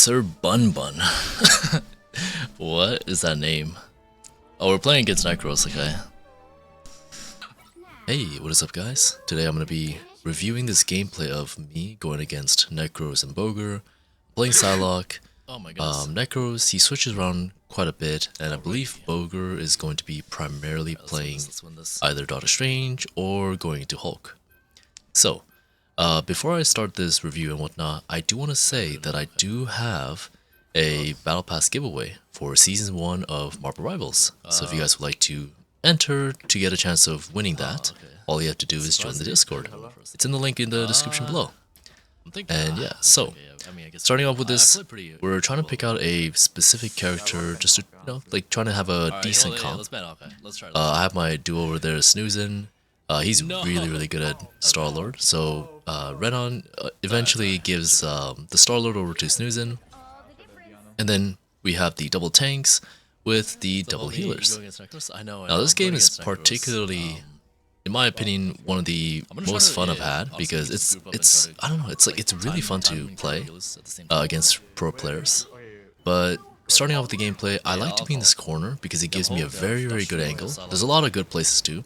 Sir Bun Bun. What is that name? Oh, we're playing against Necros, okay. Hey, what is up guys? Today I'm going to be reviewing this gameplay of me going against Necros and Bogur, playing Psylocke. Oh my goodness. Necros, he switches around quite a bit, and I believe Bogur is going to be primarily playing either Doctor Strange or going into Hulk. So, before I start this review and whatnot, I do want to say that I do have a Battle Pass giveaway for Season 1 of Marvel Rivals. So if you guys would like to enter to get a chance of winning that, all you have to do is join the Discord. It's in the link in the description below. And yeah, so, starting off with this, we're trying to pick out a specific character just to, like trying to have a decent comp. I have my duo over there, Snoozin. He's really good at Star-Lord, so Renan eventually gives the Star-Lord over to Snoozin. And then we have the double tanks with the double healers. Now this game is particularly, in my opinion, one of the most fun I've had because it's I don't know, it's really fun to play against pro players. But starting off with the gameplay, I like to be in this corner because it gives me a very good angle. There's a lot of good places too.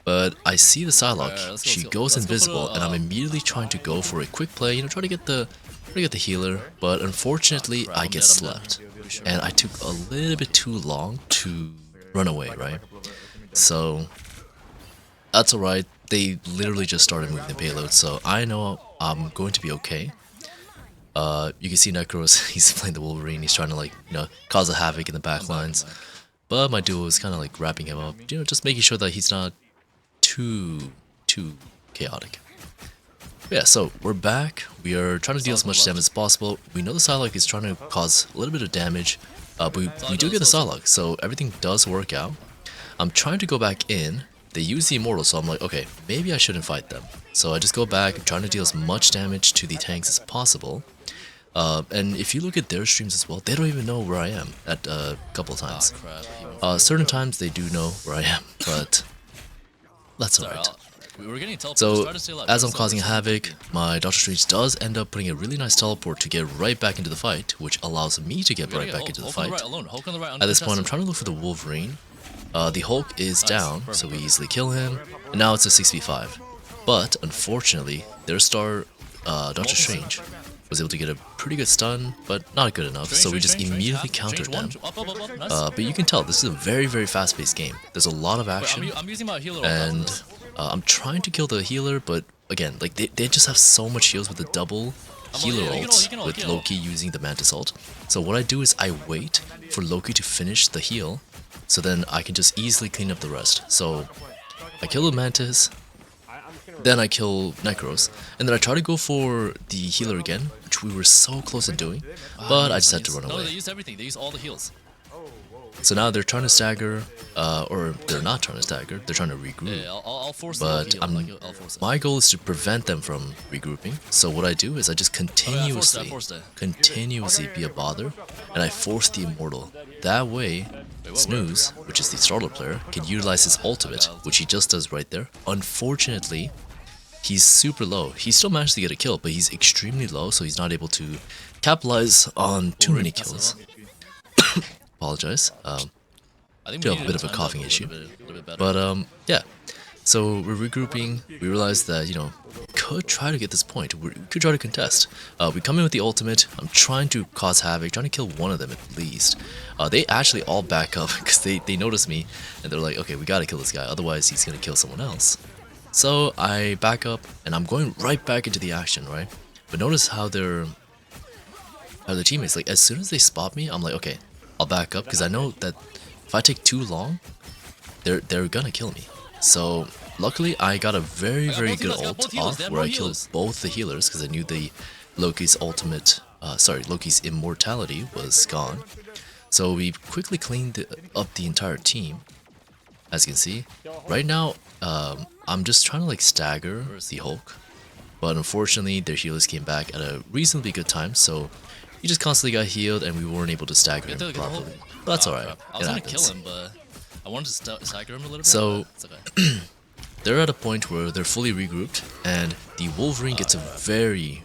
But I see the Psylocke, she goes invisible, and I'm immediately trying to go for a quick play, try to get the healer, but unfortunately I get slept. And I took a little bit too long to run away, right? So, that's alright, they literally just started moving the payload, so I know I'm going to be okay. You can see Necros, he's playing the Wolverine, he's trying to cause a havoc in the back lines. But my duo is kind of wrapping him up, just making sure that he's not too chaotic. Yeah, so we're back. We are trying to deal as much damage as possible. We know the Psylocke is trying to cause a little bit of damage, but we do get the Psylocke, so everything does work out. I'm trying to go back in. They use the Immortal, so I'm like, okay, maybe I shouldn't fight them. So I just go back, I'm trying to deal as much damage to the tanks as possible. And if you look at their streams as well, they don't even know where I am at a couple of times. Certain times they do know where I am, but that's alright. So, as I'm causing havoc, my Doctor Strange does end up putting a really nice teleport to get right back into the fight, which allows me to get right back into the fight. At this point, I'm trying to look for the Wolverine. The Hulk is down, so we easily kill him, and now it's a 6v5. But, unfortunately, their star, Doctor Strange, was able to get a pretty good stun, but not good enough, so we just immediately countered them. But you can tell, this is a very fast-paced game. There's a lot of action, and I'm trying to kill the healer, but again, they just have so much heals with the double healer ult, with Loki using the Mantis ult. So what I do is I wait for Loki to finish the heal, so then I can just easily clean up the rest. So I kill the Mantis, then I kill Necros, and then I try to go for the healer again, which we were so close to doing, but I just had to run away. No, they use everything. They use all the heals. So now they're trying to stagger, or they're not trying to stagger, they're trying to regroup. Yeah, I'll force but my goal is to prevent them from regrouping, so what I do is I just continuously be a bother, and I force the Immortal. That way, Snooze, which is the Star-Lord player, can utilize his ultimate, which he just does right there. Unfortunately, he's super low. He still managed to get a kill, but he's extremely low, so he's not able to capitalize on too many kills. Apologize. I do have a bit of a coughing issue. But yeah. So we're regrouping. We realized that, we could try to get this point. We could try to contest. We come in with the ultimate. I'm trying to cause havoc, trying to kill one of them at least. They actually all back up because they notice me and they're like, okay, we gotta kill this guy, otherwise he's gonna kill someone else. So I back up and I'm going right back into the action, right? But notice how their teammates, as soon as they spot me, I'm like, okay, I'll back up because I know that if I take too long, they're gonna kill me. So luckily I got a very good ult off where I killed both the healers because I knew the Loki's ultimate, Loki's immortality was gone. So we quickly cleaned up the entire team. As you can see, right now I'm just trying to stagger the Hulk, but unfortunately their healers came back at a reasonably good time, so he just constantly got healed and we weren't able to stagger him properly. But that's alright. I was gonna kill him, but I wanted to stagger him a little bit. So okay. They're at a point where they're fully regrouped, and the Wolverine gets a very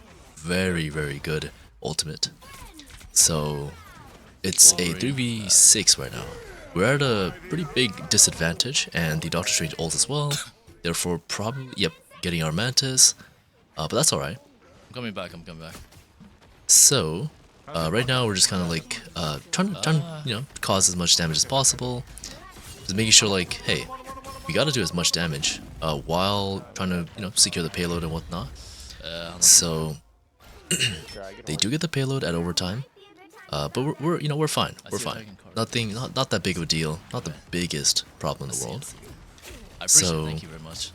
good ultimate. So it's a 3v6 right now. We're at a pretty big disadvantage, and the Doctor Strange ult as well. Therefore, probably, yep, getting our Mantis. But that's alright. I'm coming back. I'm coming back. So, right now we're just kind of like trying to, you know, cause as much damage as possible. Just making sure, like, hey, we gotta do as much damage while trying to, you know, secure the payload and whatnot. So, they do get the payload at overtime. But we're you know, we're fine. We're fine. Nothing, not that big of a deal. Not the biggest problem in the world. I appreciate So, it. Thank you very much.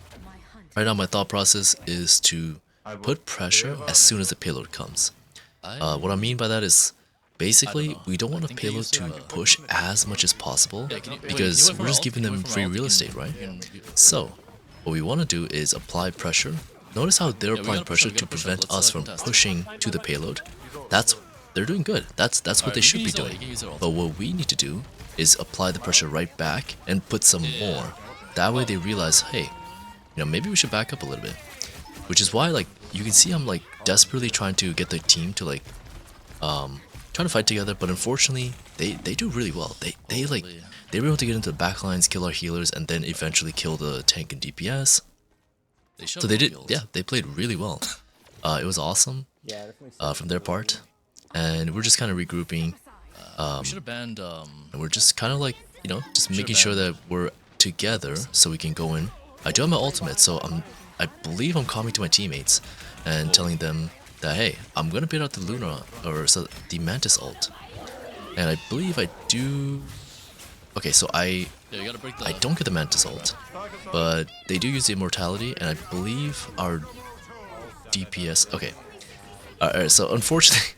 right now my thought process is to put pressure as soon as the payload comes. What I mean by that is, basically, we don't want the payload to push as much as possible because we're just giving them free real estate, right? So, what we want to do is apply pressure. Notice how they're applying pressure to prevent us from pushing to the payload. They're doing good. That's what they should be doing. But what we need to do is apply the pressure right back and put some more. That way they realize, hey, you know, maybe we should back up a little bit. Which is why, like, you can see I'm like desperately trying to get the team to like trying to fight together, but unfortunately they do really well. They were able to get into the backlines, kill our healers, and then eventually kill the tank and DPS. So they did, yeah, they played really well. It was awesome from their part, and we're just kind of regrouping. We should have banned. And we're just kind of like, you know, just making sure that we're together so we can go in. I do have my ultimate, so I believe I'm calling to my teammates and telling them that, hey, I'm gonna bait out the Luna or so the Mantis ult, and I believe I do. Okay, so I don't get the Mantis ult, but they do use the immortality, and I believe our DPS. Okay, alright, so unfortunately,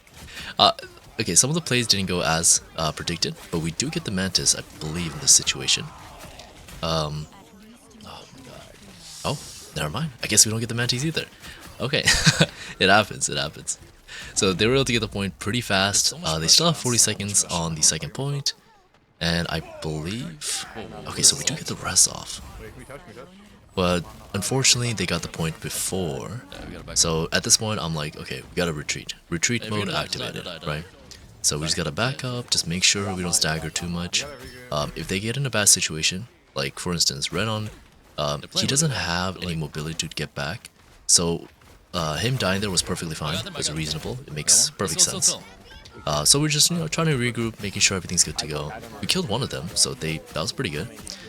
okay, some of the plays didn't go as predicted, but we do get the Mantis, I believe, in this situation. Oh, never mind. I guess we don't get the Mantis either. Okay, it happens, it happens. So they were able to get the point pretty fast. They still have 40 seconds on the second point. And I believe... Okay, so we do get the rest off. But unfortunately, they got the point before. So at this point, I'm like, okay, we gotta retreat. Retreat mode activated, right? So we just gotta back up, just make sure we don't stagger too much. If they get in a bad situation, like for instance, Renon, he doesn't have any mobility to get back. So him dying there was perfectly fine. It was reasonable. It makes perfect sense. So we're just, you know, trying to regroup, making sure everything's good to go. We killed one of them, so that was pretty good.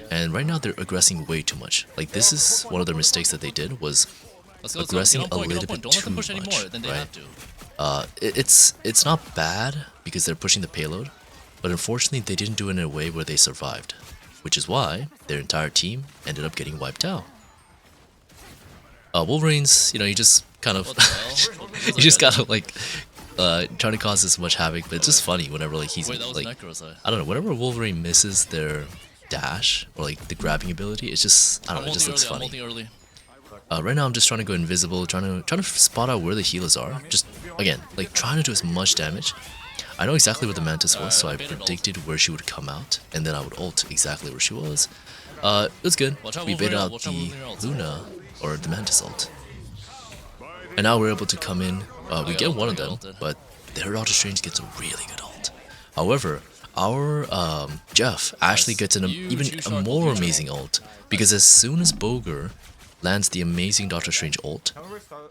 And right now they're aggressing way too much. Like, this is one of their mistakes that they did, was aggressing a little bit too much, right? It's not bad because they're pushing the payload, but unfortunately they didn't do it in a way where they survived, which is why their entire team ended up getting wiped out. Wolverine's, you know, you just kind of you just gotta like trying to cause this much havoc, but it's just funny whenever like he's like, I don't know, whenever Wolverine misses their dash or like the grabbing ability, it's just, I don't know, it just looks funny. Right now I'm just trying to go invisible, trying to spot out where the healers are. Just again, like trying to do as much damage. I know exactly where the Mantis was, so I predicted where she would come out, and then I would ult exactly where she was. It was good. We baited out the Luna or the Mantis ult, and now we're able to come in. We get one of them, but their Doctor Strange gets a really good ult. However, our Jeff actually gets an even a more amazing ult, because as soon as Bogur lands the amazing Doctor Strange ult,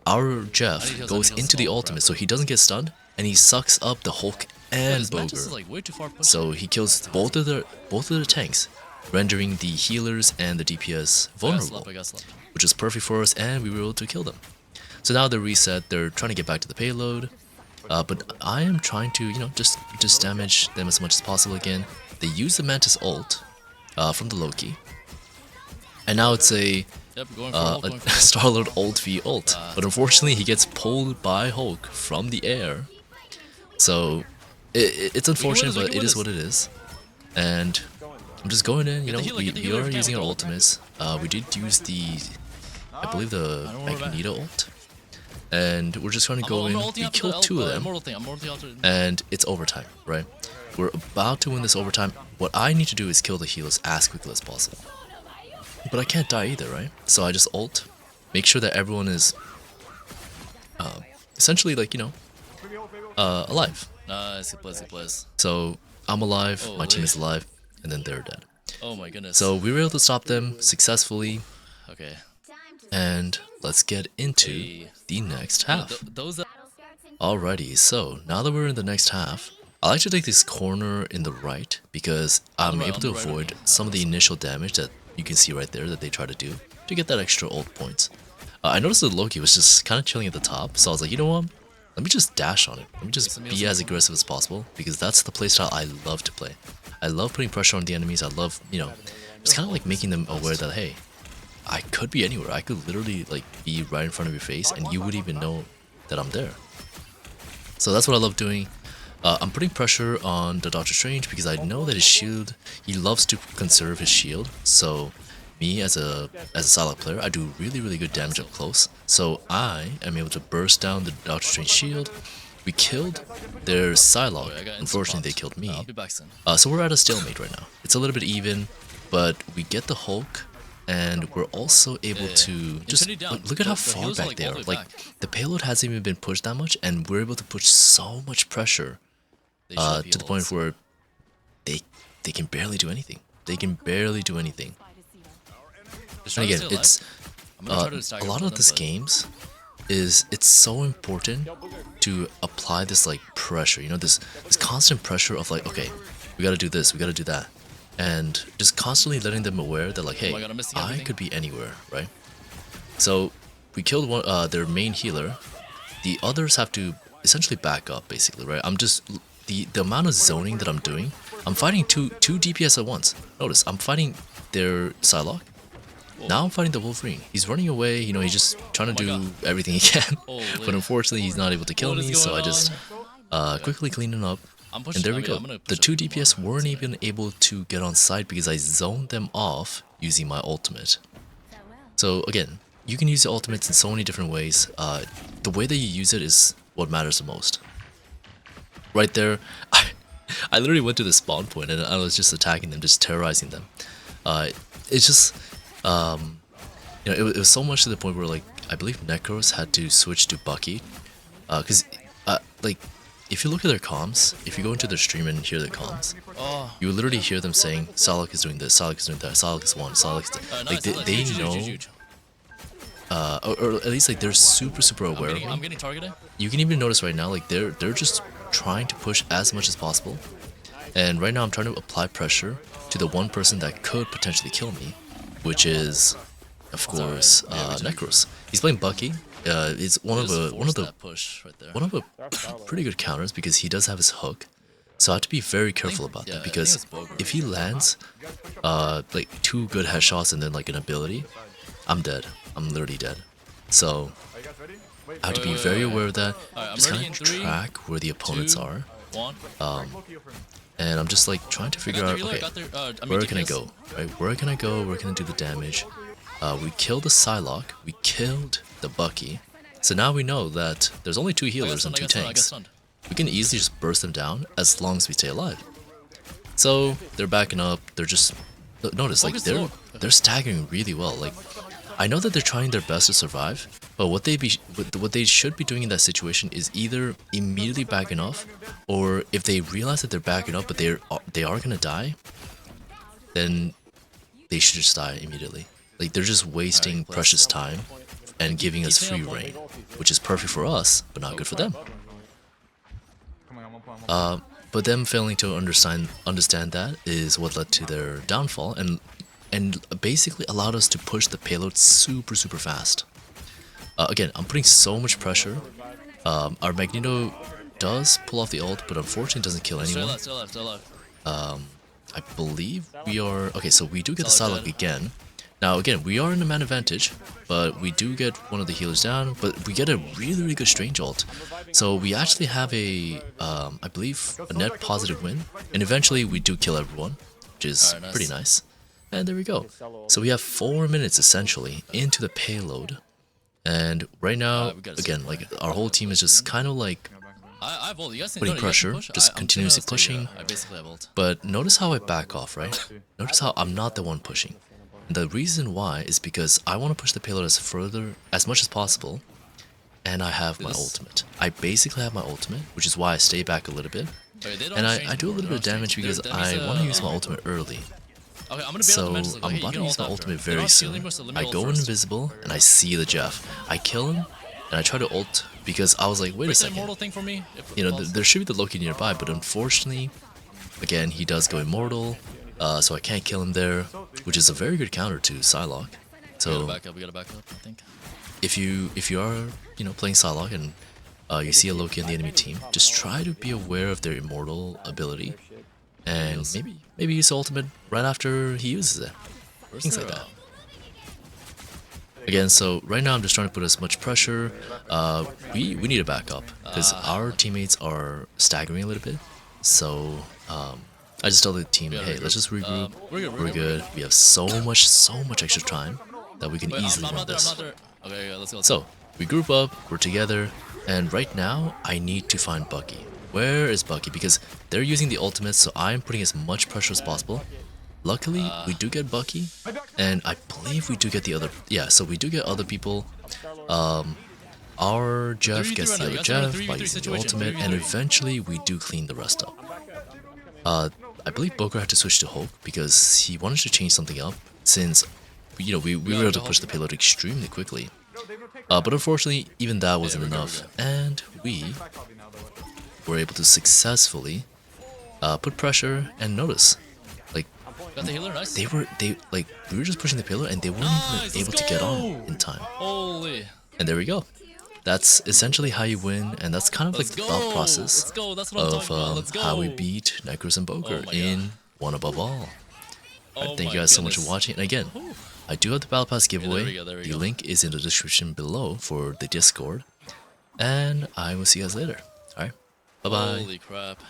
our Jeff goes into the ultimate, so he doesn't get stunned, and he sucks up the Hulk and Bogur. So he kills both of the tanks, rendering the healers and the DPS vulnerable, which is perfect for us, and we were able to kill them. So now they're reset, they're trying to get back to the payload, but I am trying to, you know, just damage them as much as possible again. They use the Mantis ult from the Loki, and now it's a Star-Lord ult v ult, but unfortunately he gets pulled by Hulk from the air. So it's unfortunate, but it is what it is. And I'm just going in, you know, we are using our ultimates. We did use the, I believe the Magneto ult. And we're just trying to go in, we killed two of them, and it's overtime, right? We're about to win this overtime. What I need to do is kill the healers as quickly as possible. But I can't die either, right? So I just ult, make sure that everyone is essentially, like, you know, alive. Nice, good place, good place. So I'm alive, my team Holy. is alive, and then they're dead. Oh my goodness. So we were able to stop them successfully, okay. and let's get into Hey. the next No, half. those that Alrighty, so now that we're in the next half, I like to take this corner in the right because I'm right, able on to the right, avoid okay. some of the initial damage that you can see right there that they try to do to get that extra ult points. I noticed that Loki was just kind of chilling at the top, so I was like, you know what? Let me just dash on it. Let me just be as aggressive as possible because that's the playstyle I love to play. I love putting pressure on the enemies. I love, you know, just kind of like making them aware that, hey, I could be anywhere. I could literally like be right in front of your face and you wouldn't even know that I'm there. So that's what I love doing. I'm putting pressure on the Doctor Strange because I know that his shield, he loves to conserve his shield. So me as a Psylocke player, I do really good damage up close. So I am able to burst down the Doctor Strange shield. We killed their Psylocke. Unfortunately, they killed me. I'll be back soon. So we're at a stalemate right now. It's a little bit even, but we get the Hulk, and we're also able to just look at how far back they are. Like the payload hasn't even been pushed that much, and we're able to push so much pressure to the point where they can barely do anything. They can barely do anything. And again, it's a lot of this games it's so important to apply this like pressure, you know, this constant pressure of like, okay, we gotta do this, we gotta do that, and just constantly letting them aware that like, hey, I could be anywhere, right? So we killed one their main healer. The others have to essentially back up, basically, right? I'm just the amount of zoning that I'm doing. I'm fighting two DPS at once. Notice I'm fighting their Psylocke. Now I'm fighting the Wolverine. He's running away, you know, he's just trying to do everything he can. But unfortunately, he's not able to kill me, so I just quickly clean him up. And there we go. The two DPS weren't even able to get on site because I zoned them off using my ultimate. So again, you can use the ultimates in so many different ways. The way that you use it is what matters the most. Right there, I literally went to the spawn point and I was just attacking them, just terrorizing them. It's just... you know, it was so much to the point where, like, I believe Necros had to switch to Bucky, because, like, if you look at their comms, if you go into their stream and hear their comms, you will literally hear them saying, Psylocke is doing this, Psylocke is doing that, Psylocke is one, Psylocke is... Like, they know, or at least, like, they're super aware of me. I'm getting targeted. You can even notice right now, like, they're just trying to push as much as possible, and right now I'm trying to apply pressure to the one person that could potentially kill me, which is, of course, Necros. He's playing Bucky. It's one of the pretty good counters because he does have his hook. So I have to be very careful about that because if he lands like two good headshots and then like an ability, I'm dead. I'm literally dead. So I have to be very aware of that. Just kind of track where the opponents are. And I'm just like trying to figure out, okay, where can I go, right? Where can I go? Where can I do the damage? We killed the Psylocke, we killed the Bucky. So now we know that there's only two healers and two tanks. We can easily just burst them down as long as we stay alive. So they're backing up, they're just, notice, like they're staggering really well. Like, I know that they're trying their best to survive, but what they should be doing in that situation is either immediately backing off, or if they realize that they're backing up but they are gonna die, then they should just die immediately. Like, they're just wasting precious time and giving us free reign, which is perfect for us, but not good for them. But them failing to understand that is what led to their downfall, and basically allowed us to push the payload super fast. Again, I'm putting so much pressure. Our Magneto does pull off the ult, but unfortunately doesn't kill anyone. I believe we are... Okay, so we do get the Psylocke again. Now again, we are in a man advantage, but we do get one of the healers down, but we get a really good Strange ult. So we actually have a, I believe, a net positive win, and eventually we do kill everyone, which is pretty nice. And there we go. So we have 4 minutes essentially into the payload, and right now, again, like our whole team is just kind of like putting pressure, just continuously pushing. But notice how I back off, right? Notice how I'm not the one pushing. And the reason why is because I want to push the payload as much as possible, and I have my ultimate. I basically have my ultimate, which is why I stay back a little bit. Okay, they don't And change I do a anymore, little bit of they don't damage change. because That I means, want to use my ultimate early. Okay, I'm gonna be So on the mental, I'm about to use my ultimate very soon. I go invisible and I see the Jeff. I kill him and I try to ult because I was like, wait a second. Immortal thing for me. You know, there should be the Loki nearby, but unfortunately, again, he does go immortal, so I can't kill him there, which is a very good counter to Psylocke. So we gotta back up, I think. if you are, you know, playing Psylocke and you see a Loki on the enemy team, just try to be aware of their immortal ability, and maybe use ultimate right after he uses it. Things like that. Again, so right now I'm just trying to put as much pressure. We need to back up because our teammates are staggering a little bit. So I just tell the team, hey, let's just regroup. We're good. We have so much extra time that we can easily run this. Okay, let's go. So we group up, we're together, and right now I need to find Bucky. Where is Bucky? Because they're using the ultimate, so I'm putting as much pressure as possible. Luckily, we do get Bucky, and I believe we do get the other. Yeah, so we do get other people. Our Jeff gets the other Jeff by using the ultimate, and eventually we do clean the rest up. I believe Bogur had to switch to Hulk because he wanted to change something up, since you know we were able to push the payload extremely quickly. But unfortunately, even that wasn't enough, and we were able to successfully put pressure and notice. Got the healer, nice. We were just pushing the payload and they weren't even able to get on in time. Holy. And there we go. That's essentially how you win, and that's kind of like the thought process of how we beat Necros and Bogur in One Above All. Thank you guys so much for watching. And again, I do have the Battle Pass giveaway. The link is in the description below for the Discord. And I will see you guys later. Alright, bye bye. Holy crap.